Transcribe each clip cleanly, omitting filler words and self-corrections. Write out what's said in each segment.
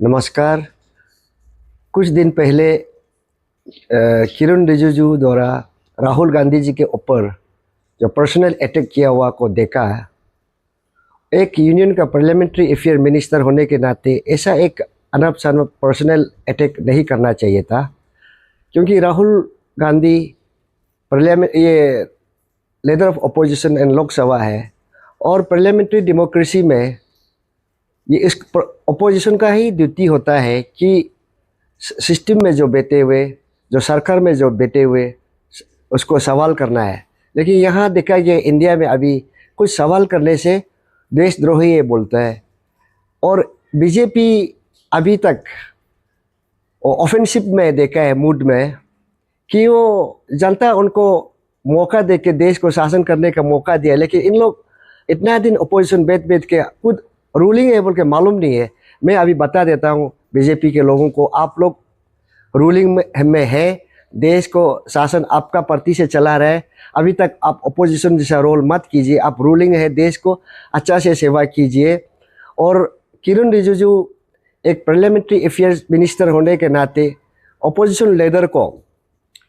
नमस्कार। कुछ दिन पहले किरण रिजिजू द्वारा राहुल गांधी जी के ऊपर जो पर्सनल अटैक किया हुआ को देखा। एक यूनियन का पार्लियामेंट्री अफेयर मिनिस्टर होने के नाते ऐसा एक अनब शनब पर्सनल अटैक नहीं करना चाहिए था, क्योंकि राहुल गांधी पार्लियामेंट ये leader of opposition and Lok Sabha है, और पार्लियामेंट्री डेमोक्रेसी में ये इस अपोजिशन का ही ड्यूटी होता है कि सिस्टम में जो बैठे हुए, जो सरकार में जो बैठे हुए, उसको सवाल करना है। लेकिन यहाँ देखा गया इंडिया में अभी कुछ सवाल करने से देशद्रोही ये बोलता है, और बीजेपी अभी तक ऑफेंसिव में देखा है मूड में कि वो जनता उनको मौका दे के देश को शासन करने का मौका दिया, लेकिन इन लोग इतना दिन अपोजिशन बैठ के खुद रूलिंग है बोल के मालूम नहीं है। मैं अभी बता देता हूँ बीजेपी के लोगों को, आप लोग रूलिंग में है, देश को शासन आपका पार्टी से चला रहा है, अभी तक आप अपोजिशन जैसा रोल मत कीजिए, आप रूलिंग है, देश को अच्छा से सेवा कीजिए। और किरण रिजिजू एक पार्लियामेंट्री अफेयर्स मिनिस्टर होने के नाते अपोजिशन लीडर को,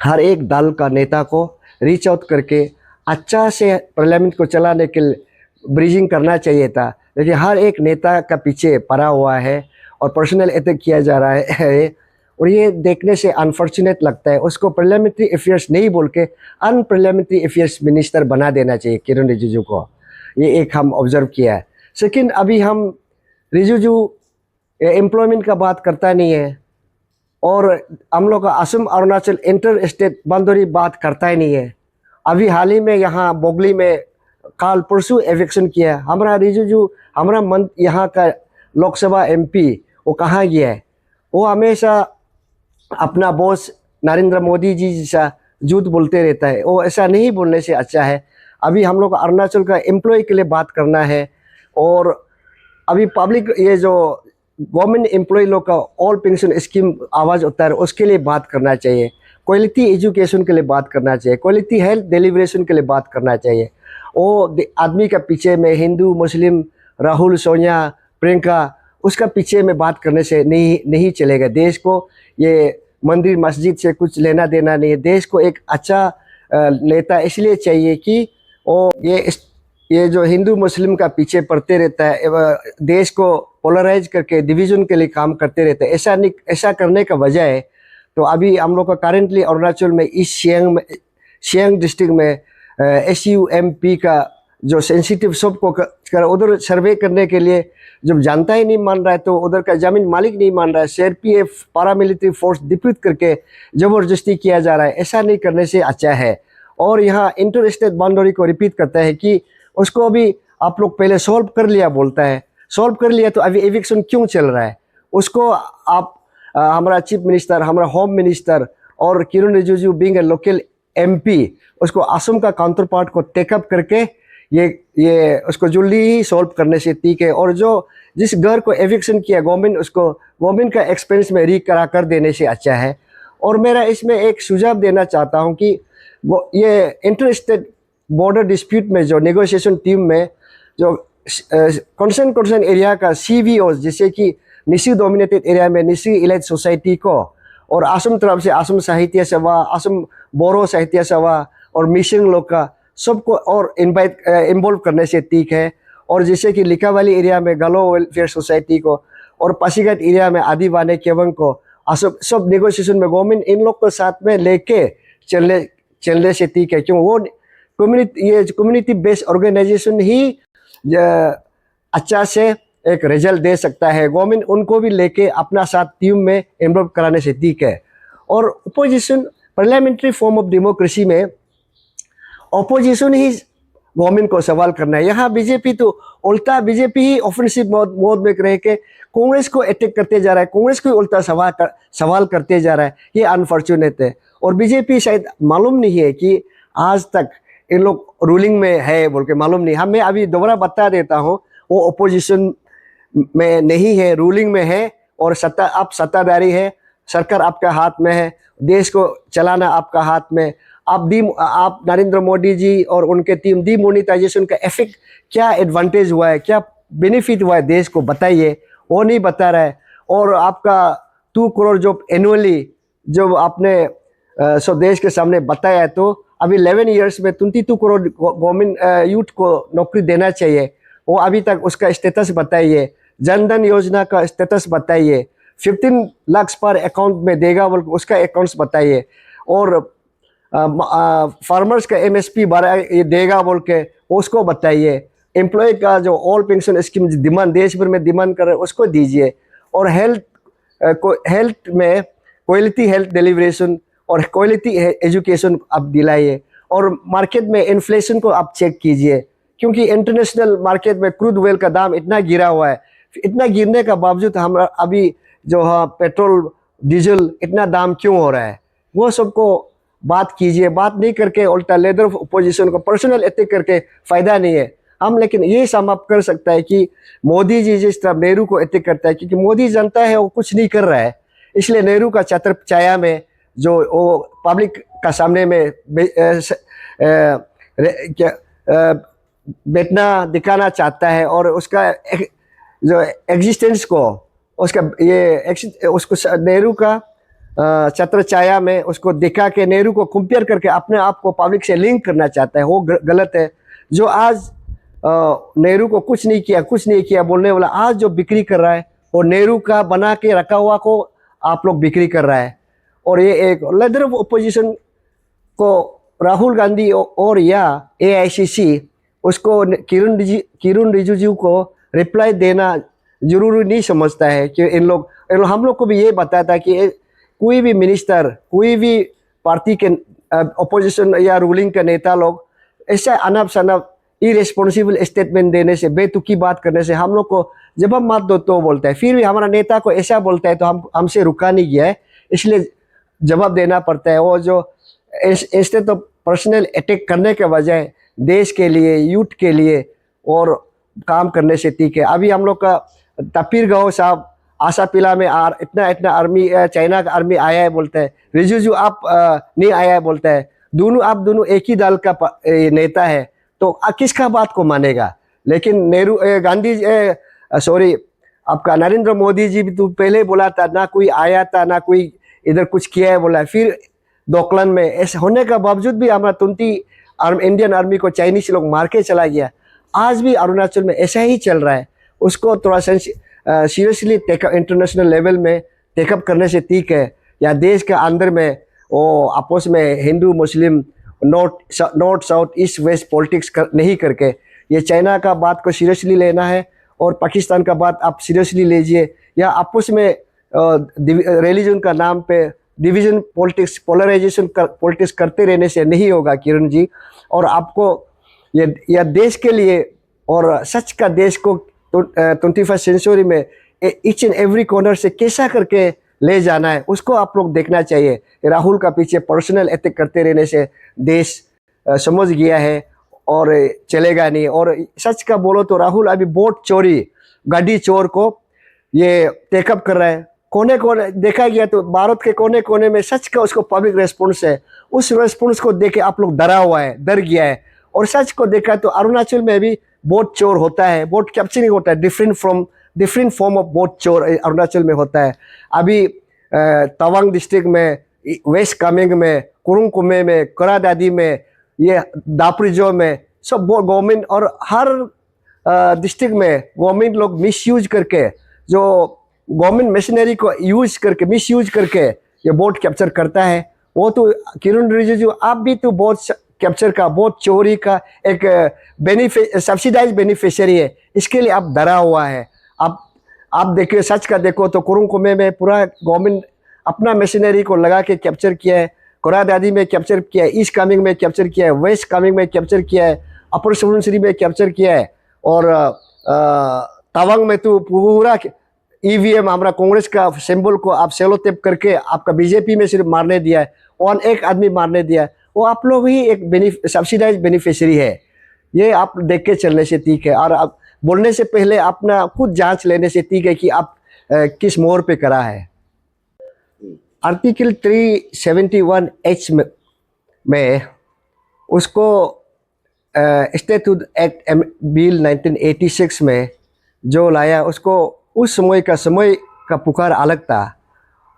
हर एक दल का नेता को रीच आउट करके अच्छा से पार्लियामेंट को चलाने के लिए ब्रीजिंग करना चाहिए था। लेकिन हर एक नेता का पीछे पड़ा हुआ है और पर्सनल अटैक किया जा रहा है, और ये देखने से अनफॉर्चुनेट लगता है। उसको पार्लियामेंट्री अफेयर्स नहीं बोल के अनपार्लियामेंट्री अफेयर्स मिनिस्टर बना देना चाहिए किरण रिजिजू को। ये एक हम ऑब्जर्व किया है। सेकेंड, अभी हम रिजिजू एम्प्लॉयमेंट का बात करता नहीं है, और हम लोग का Assam Arunachal inter state boundary बात करता ही नहीं है। अभी हाल ही में यहाँ बोगली में काल परसों एविक्शन किया। हमारा रिजिजू, हमारा यहाँ का लोकसभा एमपी, वो कहाँ गया है? वो हमेशा अपना बॉस नरेंद्र मोदी जी जैसा झूठ बोलते रहता है। वो ऐसा नहीं बोलने से अच्छा है। अभी हम लोग अरुणाचल का एम्प्लॉय के लिए बात करना है, और अभी पब्लिक ये जो गवर्नमेंट एम्प्लॉय लोग का ऑल पेंशन स्कीम आवाज़ होता है, उसके लिए बात करना चाहिए। क्वालिटी एजुकेशन के लिए बात करना चाहिए, क्वालिटी हेल्थ डिलीवरेशन के लिए बात करना चाहिए। वो आदमी का पीछे में हिंदू मुस्लिम राहुल सोनिया प्रियंका, उसका पीछे में बात करने से नहीं चलेगा। देश को ये मंदिर मस्जिद से कुछ लेना देना नहीं है। देश को एक अच्छा नेता इसलिए चाहिए कि वो ये जो हिंदू मुस्लिम का पीछे पड़ते रहता है, देश को पोलराइज करके डिवीजन के लिए काम करते रहते हैं। ऐसा करने का वजह है। तो अभी हम लोग का करेंटली अरुणाचल में ईस्ट सियांग डिस्ट्रिक्ट में SUMP का जो सेंसिटिव सब को उधर सर्वे करने के लिए जब जनता ही नहीं मान रहा है, तो उधर का जमीन मालिक नहीं मान रहा है, CRPF पारामिलिट्री फोर्स डिप्यूट करके ज़बरदस्ती किया जा रहा है। ऐसा नहीं करने से अच्छा है। और यहाँ इंटर स्टेट बाउंड्री को रिपीट करता है कि उसको अभी आप लोग पहले सॉल्व कर लिया बोलता है। सॉल्व कर लिया तो अभी एविक्शन क्यों चल रहा है? उसको आप हमारा चीफ मिनिस्टर, हमारा होम मिनिस्टर और Kiren Rijiju being a local MP, उसको असम का काउंटर पार्ट को टेकअप करके ये उसको जल्दी ही सॉल्व करने से ठीक है। और जो जिस घर को एविक्शन किया गवर्नमेंट, उसको गवर्नमेंट का एक्सपेंस में रिकरा कर देने से अच्छा है। और मेरा इसमें एक सुझाव देना चाहता हूँ कि ये इंटर स्टेट बॉर्डर डिस्प्यूट में जो नेगोशिएशन टीम में जो कंसर्न एरिया का CVOs, जैसे कि निसी डोमिनेटेड एरिया में निसी इलाइट सोसाइटी को, और असम तरफ से असम साहित्य सभा, असम बोरो साहित्य सभा और मिसिंग लोग का सबको और इन्वॉल्व करने से ठीक है। और जैसे कि लिकावाली एरिया में गलो वेलफेयर सोसाइटी को, और पासीघाट एरिया में आदिवासी केवंग को, सब नेगोशिएशन में गवर्नमेंट इन लोग को साथ में लेके चलने से ठीक है। क्यों? वो कम्युनिटी बेस्ड ऑर्गेनाइजेशन ही अच्छा से एक रिजल्ट दे सकता है। गवर्नमेंट उनको भी लेके अपना साथ टीम में इन्वॉल्व कराने से ठीक है। और opposition parliamentary form of democracy में अपोजिशन ही गवर्नमेंट को सवाल करना है। यहाँ बीजेपी तो उल्टा, बीजेपी ही ऑफेंसिव मोड में रह के कांग्रेस को अटैक करते जा रहा है, कांग्रेस को उल्टा सवाल करते जा रहा है। ये अनफॉर्चुनेट है। और बीजेपी शायद मालूम नहीं है कि आज तक इन लोग रूलिंग में है बोल के मालूम नहीं। मैं अभी दोबारा बता देता हूँ, वो अपोजिशन में नहीं है, रूलिंग में है। और आप सत्ताधारी है, सरकार आपका हाथ में है, देश को चलाना आपका हाथ में। आप नरेंद्र मोदी जी और उनके टीम डीमोनेटाइजेशन का इफेक्ट क्या एडवांटेज हुआ है, क्या बेनिफिट हुआ है देश को बताइए। वो नहीं बता रहा है। और आपका 2 करोड़ जो एनुअली जो आपने स्वदेश के सामने बताया है, तो अभी 11 इयर्स में 22 करोड़ गवर्नमेंट यूथ को नौकरी देना चाहिए। वो अभी तक उसका स्टेटस बताइए, जनधन योजना का स्टेटस बताइए, 15 लाख पर अकाउंट में देगा बोल उसका अकाउंट्स बताइए, और फार्मर्स का एमएसपी बढ़ा ये देगा बोल के उसको बताइए, एम्प्लॉय का जो ऑल पेंशन स्कीम डिमांड देश भर में डिमांड कर रहे हैं उसको दीजिए, और हेल्थ में क्वालिटी हेल्थ डिलीवरेशन और क्वालिटी एजुकेशन आप दिलाइए, और मार्केट में इन्फ्लेशन को आप चेक कीजिए, क्योंकि इंटरनेशनल मार्केट में क्रूड ऑयल का दाम इतना गिरा हुआ है। इतना गिरने का बावजूद हम अभी जो पेट्रोल डीजल इतना दाम क्यों हो रहा है, वो सबको बात कीजिए। बात नहीं करके उल्टा लेदर ऑफ अपोजिशन को पर्सनल अटैक करके फायदा नहीं है। हम लेकिन ये समाप्त कर सकता है कि मोदी जी जिस तरह नेहरू को अटैक करता है, क्योंकि मोदी जानता है वो कुछ नहीं कर रहा है, इसलिए नेहरू का छत्र छाया में जो वो पब्लिक का सामने में बैठना दिखाना चाहता है, और उसका जो एग्जिस्टेंस को उसका ये उसको नेहरू का छत्र छाया में उसको दिखा के नेहरू को कंपेयर करके अपने आप को पब्लिक से लिंक करना चाहता है, वो गलत है। जो आज नेहरू को कुछ नहीं किया बोलने वाला आज जो बिक्री कर रहा है, वो नेहरू का बना के रखा हुआ को आप लोग बिक्री कर रहा है। और ये एक लीडर ऑफ अपोजिशन को राहुल गांधी और या एआईसीसी उसको किरण रिजिजू को रिप्लाई देना जरूरी नहीं समझता है कि हम लोग को भी ये बताता कि कोई भी मिनिस्टर, कोई भी पार्टी के अपोजिशन या रूलिंग के नेता लोग ऐसा अनब शनब इरेस्पॉन्सिबल स्टेटमेंट देने से, बेतुकी बात करने से हम लोग को जब हम मत दो तो बोलता है, फिर भी हमारा नेता को ऐसा बोलता है तो हमसे रुका नहीं गया है, इसलिए जवाब देना पड़ता है। वो जो ऐसे तो पर्सनल अटैक करने के बजाय देश के लिए, यूथ के लिए और काम करने से ठीक है। अभी हम लोग का तपीर गाँव साहब आशा पिला में इतना आर्मी चाइना का आर्मी आया है बोलता है, रिजिजू आप नहीं आया है बोलता है, आप दोनों एक ही दल का नेता है, तो किसका बात को मानेगा। लेकिन नेहरू गांधी सॉरी आपका नरेंद्र मोदी जी भी तो पहले बोला था, ना कोई आया था ना कोई इधर कुछ किया है बोला, फिर दोकलन में ऐसे होने का बावजूद भी हमारा इंडियन आर्मी को चाइनीज लोग मार के चला गया। आज भी अरुणाचल में ऐसा ही चल रहा है, उसको थोड़ा सीरियसली इंटरनेशनल लेवल में टेकअप करने से ठीक है, या देश के अंदर में वो आपस में हिंदू मुस्लिम north south east west politics नहीं करके ये चाइना का बात को सीरियसली लेना है, और पाकिस्तान का बात आप सीरियसली लीजिए, या आपस में रिलीजन का नाम पे डिवीजन पॉलिटिक्स, पोलराइजेशन पॉलिटिक्स करते रहने से नहीं होगा किरण जी। और आपको यह देश के लिए और सच का देश को 21st सेंचुरी में ईच एंड एवरी कॉर्नर से कैसा करके ले जाना है, उसको आप लोग देखना चाहिए। राहुल का पीछे पर्सनल अटैक करते रहने से देश समझ गया है और चलेगा नहीं। और सच का बोलो तो राहुल अभी वोट चोरी, गाड़ी चोर को ये टेकअप कर रहा है। कोने कोने देखा गया तो भारत के कोने कोने में सच का उसको पब्लिक रेस्पॉन्स है, उस रेस्पॉन्स को देख के आप लोग डर गया है। और सच को देखा तो अरुणाचल में भी वोट चोर होता है, वोट कैप्चरिंग होता है, डिफरेंट फॉर्म ऑफ वोट चोर अरुणाचल में होता है। अभी तवांग डिस्ट्रिक्ट में, वेस्ट कामेंग में, कुरुंग कुमे में, करादादी में, ये दापरिजो में सब गवर्नमेंट और हर डिस्ट्रिक्ट में गवर्नमेंट लोग मिसयूज करके, जो गवर्नमेंट मशीनरी को मिसयूज करके ये वोट कैप्चर करता है। वो तो किरण रिजिजू आप भी तो वोट कैप्चर का, वोट चोरी का एक सब्सिडाइज बेनिफिशियरी है, इसके लिए आप डरा हुआ है। आप देखिए, सच का देखो तो कुरुंग कुमे में पूरा गवर्नमेंट अपना मशीनरी को लगा के कैप्चर किया है, कोरादादी में कैप्चर किया है, ईस्ट कामेंग में कैप्चर किया है, वेस्ट कामेंग में कैप्चर किया है, अपर सुबनसिरी में कैप्चर किया है, और तवांग में तो पूरा ईवीएम हमारा कांग्रेस का सिंबल को आप सेलो टेप करके आपका बीजेपी में सिर्फ मारने दिया है, और एक आदमी मारने दिया है। वो आप लोग ही एक सब्सिडाइज बेनिफिशियरी है। ये आप देख के चलने से ठीक है, और आप बोलने से पहले अपना खुद जांच लेने से ठीक है कि आप किस मोड़ पे करा है। आर्टिकल 371H में उसको स्टेट्यूट एक्ट बिल 1986 में जो लाया, उसको उस समय का पुकार अलग था।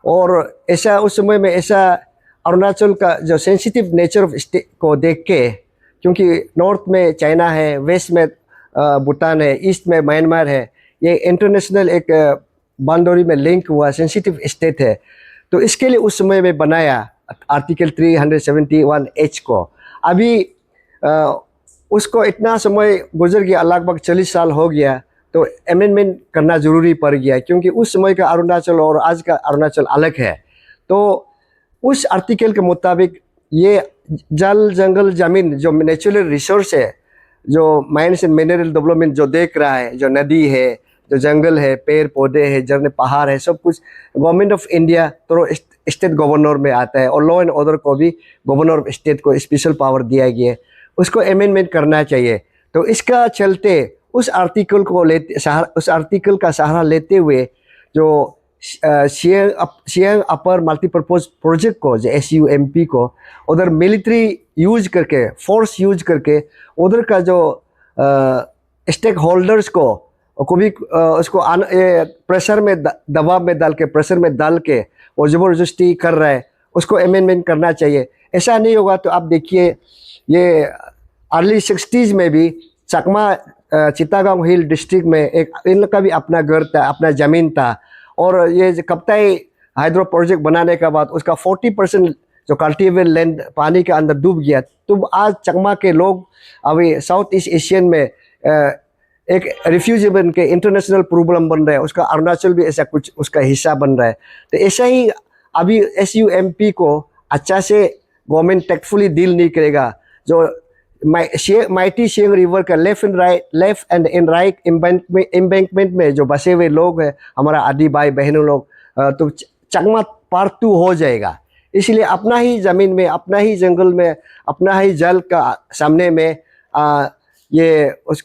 और ऐसा उस समय में ऐसा अरुणाचल का जो सेंसिटिव नेचर ऑफ स्टेट को देख के, क्योंकि नॉर्थ में चाइना है, वेस्ट में भूटान है, ईस्ट में म्यांमार है, ये इंटरनेशनल एक बाउंड्री में लिंक हुआ सेंसिटिव स्टेट है। तो इसके लिए उस समय में बनाया आर्टिकल 371H को। अभी उसको इतना समय गुजर गया, लगभग 40 साल हो गया, तो अमेंडमेंट करना जरूरी पड़ गया, क्योंकि उस समय का अरुणाचल और आज का अरुणाचल अलग है। तो उस आर्टिकल के मुताबिक ये जल जंगल जमीन जो नेचुरल रिसोर्स है, जो माइंस एंड मिनरल डेवलपमेंट जो देख रहा है, जो नदी है, जो जंगल है, पेड़ पौधे है, झरने पहाड़ है, सब कुछ गवर्नमेंट ऑफ इंडिया तो स्टेट गवर्नर में आता है। और लॉ एंड ऑर्डर को भी गवर्नर ऑफ स्टेट को स्पेशल पावर दिया गया है, उसको अमेंडमेंट करना चाहिए। तो इसका चलते उस उस आर्टिकल का सहारा लेते हुए जो सियांग अपर मल्टीपर्पज प्रोजेक्ट को, जो SUMP को, उधर मिलिट्री यूज करके, फोर्स यूज करके उधर का जो स्टेक होल्डर्स को भी उसको प्रेशर में दबाव में डाल के, प्रेशर में डाल के वो ज़बरदस्ती कर रहा है, उसको अमेंडमेंट करना चाहिए। ऐसा नहीं होगा तो आप देखिए, ये अर्ली 60s में भी चकमा चित्तागांव हिल डिस्ट्रिक्ट में एक इनका भी अपना घर था, अपना ज़मीन था। और ये कप्ताई हाइड्रो प्रोजेक्ट बनाने के बाद उसका 40% जो कल्टिवेबल लैंड पानी के अंदर डूब गया। तो आज चकमा के लोग अभी साउथ ईस्ट एशियन में एक रिफ्यूजी बन के इंटरनेशनल प्रॉब्लम बन रहा है, उसका अरुणाचल भी ऐसा कुछ उसका हिस्सा बन रहा है। तो ऐसा ही अभी SUMP को अच्छा से गवर्नमेंट टेक्टफुली डील नहीं करेगा। जो माइटी सियांग रिवर का लेफ्ट एंड राइट एम्बैंकमेंट में जो बसे हुए लोग हैं, हमारा आदि भाई बहनों लोग, तो चकमा पार्ट 2 हो जाएगा। इसलिए अपना ही ज़मीन में, अपना ही जंगल में, अपना ही जल का सामने में ये उस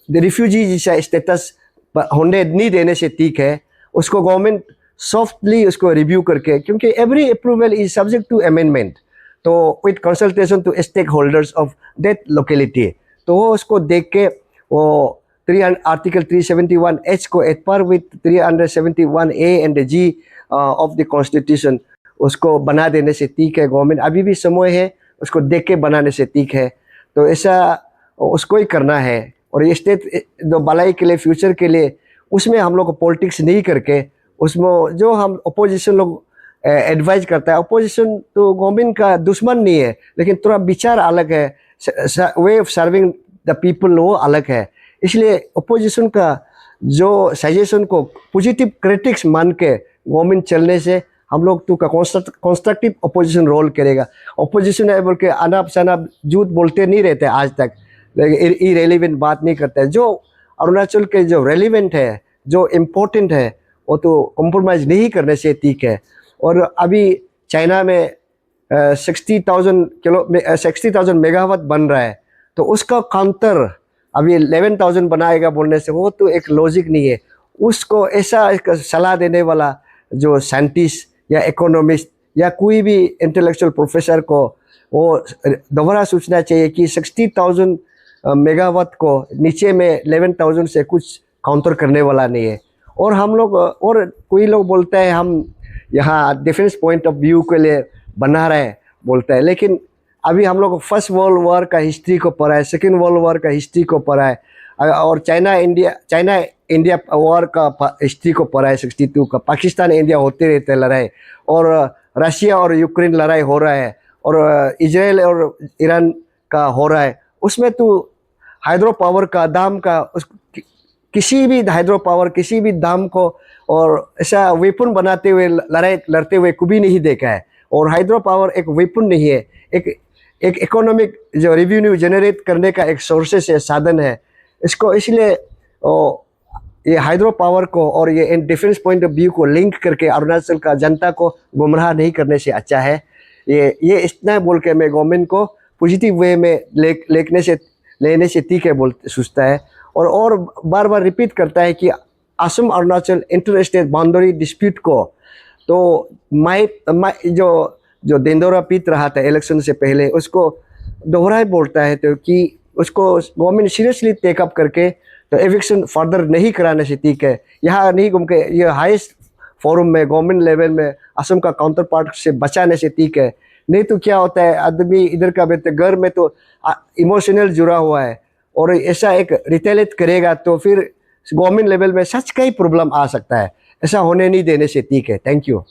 रिफ्यूजी जैसा स्टेटस होने नहीं देने से ठीक है। उसको गवर्नमेंट सॉफ्टली उसको रिव्यू करके, क्योंकि every approval is subject to amendment, तो with consultation to stakeholders of that locality, तो वो उसको देख के वो आर्टिकल 371H को at par with 371A and G of the constitution उसको बना देने से ठीक है। गवर्नमेंट अभी भी समय है, उसको देख के बनाने से ठीक है। तो ऐसा उसको ही करना है। और ये स्टेट जो भलाई के लिए, फ्यूचर के लिए, उसमें हम लोग को पॉलिटिक्स नहीं करके, उसमें जो हम अपोजिशन लोग एडवाइज करता है, अपोजिशन तो गवर्नमेंट का दुश्मन नहीं है, लेकिन थोड़ा विचार अलग है, way of serving the people वो अलग है। इसलिए अपोजिशन का जो सजेशन को पॉजिटिव क्रिटिक्स मान के गवर्नमेंट चलने से हम लोग तो कंस्ट्रक्टिव अपोजिशन रोल करेगा। अपोजिशन है बोल के अनाप शनाप झूठ बोलते नहीं रहते आज तक, इरेलीवेंट बात नहीं करते। जो अरुणाचल के जो रेलिवेंट है, जो इम्पोर्टेंट है, वो तो कॉम्प्रोमाइज़ नहीं करने से ठीक है। और अभी चाइना में 60,000 मेगावाट बन रहा है, तो उसका काउंटर अभी 11,000 बनाएगा बोलने से वो तो एक लॉजिक नहीं है। उसको ऐसा एक सलाह देने वाला जो साइंटिस्ट या इकोनॉमिस्ट या कोई भी इंटेलेक्चुअल प्रोफेसर को वो दोबारा सोचना चाहिए कि 60,000 मेगावाट को नीचे में 11,000 से कुछ काउंटर करने वाला नहीं है। और हम लोग, और कोई लोग बोलते हैं हम यहाँ डिफेंस पॉइंट ऑफ व्यू के लिए बना रहे हैं बोलता है, लेकिन अभी हम लोग फर्स्ट वर्ल्ड वॉर का हिस्ट्री को पढ़ा है, सेकेंड वर्ल्ड वॉर का हिस्ट्री को पढ़ा है, और चाइना इंडिया वॉर का हिस्ट्री को पढ़ा है 62 का। पाकिस्तान इंडिया होते रहते लड़ाई, और रशिया और यूक्रेन लड़ाई हो रहा है, और इजराइल और ईरान का हो रहा है। उसमें तो हाइड्रो पावर का दाम का किसी भी हाइड्रो पावर किसी भी दाम को और ऐसा वेपन बनाते हुए लड़ाई लड़ते हुए कभी नहीं देखा है। और हाइड्रो पावर एक वेपन नहीं है, एक इकोनॉमिक जो रेवेन्यू जनरेट करने का एक सोर्सेस है, साधन है। इसको इसलिए ये हाइड्रो पावर को और ये डिफेंस पॉइंट ऑफ व्यू को लिंक करके अरुणाचल का जनता को गुमराह नहीं करने से अच्छा है। ये इतना बोल के मैं गवर्नमेंट को पॉजिटिव वे में लेने से ठीक है बोल सोचता है। और बार बार रिपीट करता है कि Assam Arunachal inter state boundary dispute को तो जो दिंदोरा पीत रहा था इलेक्शन से पहले, उसको दोहराए बोलता है, तो कि उसको गवर्नमेंट सीरियसली टेकअप करके तो एविक्शन फर्दर नहीं कराने से ठीक है। यहाँ नहीं घूम के ये हाईएस्ट फोरम में गवर्नमेंट लेवल में असम का काउंटर पार्ट से बचाने से ठीक है। नहीं तो क्या होता है, आदमी इधर का बेहतर घर में तो इमोशनल जुड़ा हुआ है और ऐसा एक रिटेलेट करेगा तो फिर गवर्नमेंट लेवल में सच का ही प्रॉब्लम आ सकता है। ऐसा होने नहीं देने से ठीक है। Thank you.